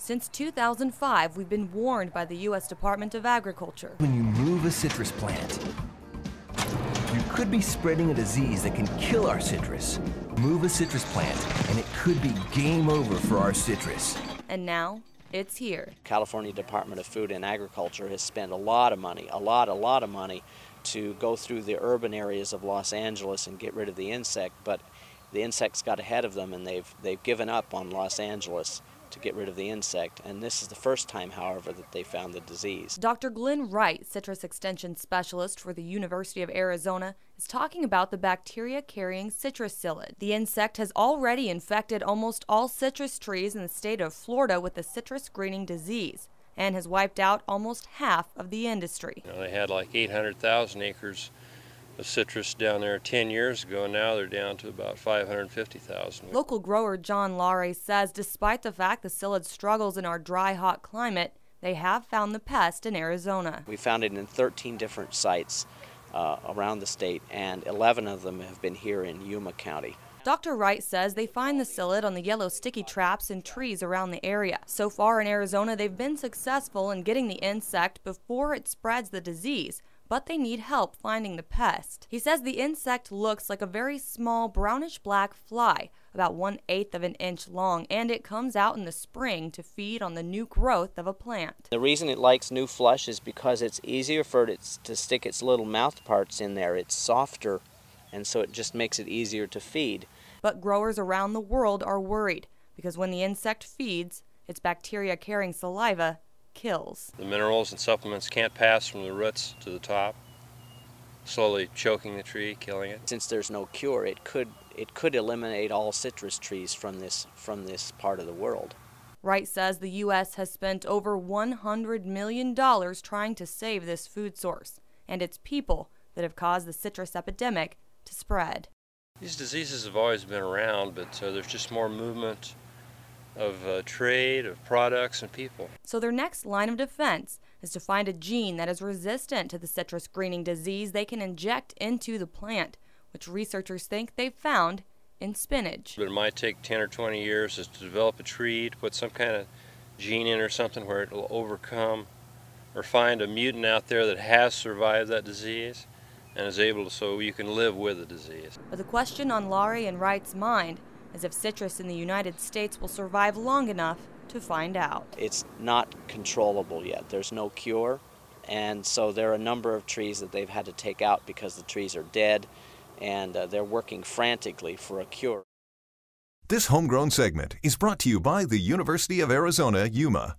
Since 2005, we've been warned by the U.S. Department of Agriculture. When you move a citrus plant, you could be spreading a disease that can kill our citrus. Move a citrus plant, and it could be game over for our citrus. And now, it's here. California Department of Food and Agriculture has spent a lot of money, a lot of money, to go through the urban areas of Los Angeles and get rid of the insect, but the insects got ahead of them and they've given up on Los Angeles to get rid of the insect, and this is the first time, however, that they found the disease. Dr. Glenn Wright, citrus extension specialist for the University of Arizona, is talking about the bacteria-carrying citrus psyllid. The insect has already infected almost all citrus trees in the state of Florida with the citrus greening disease and has wiped out almost half of the industry. They had like 800,000 acres of citrus down there 10 years ago, and now they're down to about 550,000. Local grower John Laurie says despite the fact the psyllid struggles in our dry, hot climate, they have found the pest in Arizona. We found it in 13 different sites around the state, and 11 of them have been here in Yuma County. Dr. Wright says they find the psyllid on the yellow sticky traps in trees around the area. So far in Arizona, they've been successful in getting the insect before it spreads the disease, but they need help finding the pest. He says the insect looks like a very small brownish-black fly, about 1/8 of an inch long, and it comes out in the spring to feed on the new growth of a plant. The reason it likes new flesh is because it's easier for it to stick its little mouth parts in there. It's softer, and so it just makes it easier to feed. But growers around the world are worried because when the insect feeds, its bacteria-carrying saliva kills. The minerals and supplements can't pass from the roots to the top, slowly choking the tree, killing it. Since there's no cure, it could eliminate all citrus trees from this part of the world. Wright says the U.S. has spent over $100 million trying to save this food source, and it's people that have caused the citrus epidemic to spread. These diseases have always been around, but there's just more movement of trade, of products, and people. So their next line of defense is to find a gene that is resistant to the citrus greening disease they can inject into the plant, which researchers think they've found in spinach. But it might take 10 or 20 years to develop a tree, to put some kind of gene in or something where it will overcome or find a mutant out there that has survived that disease and is able to, so you can live with the disease. But the question on Laurie and Wright's mind is if citrus in the United States will survive long enough to find out. It's not controllable yet. There's no cure, and so there are a number of trees that they've had to take out because the trees are dead, and they're working frantically for a cure. This homegrown segment is brought to you by the University of Arizona, Yuma.